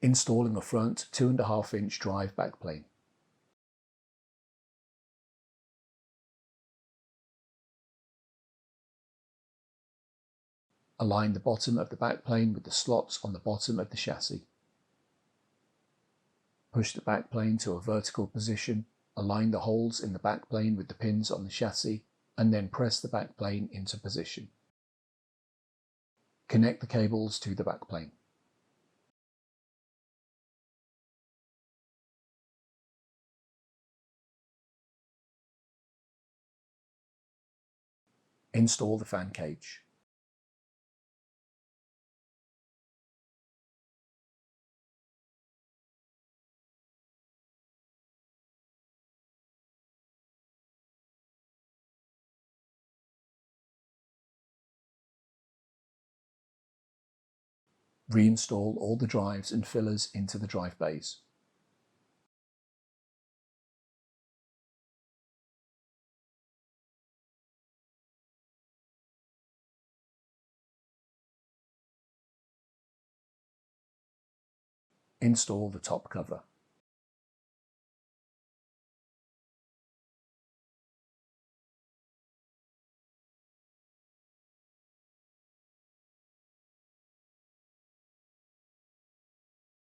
Installing a front 2.5-inch drive backplane. Align the bottom of the backplane with the slots on the bottom of the chassis. Push the backplane to a vertical position, align the holes in the backplane with the pins on the chassis, and then press the backplane into position. Connect the cables to the backplane. Install the fan cage. Reinstall all the drives and fillers into the drive bays. Install the top cover.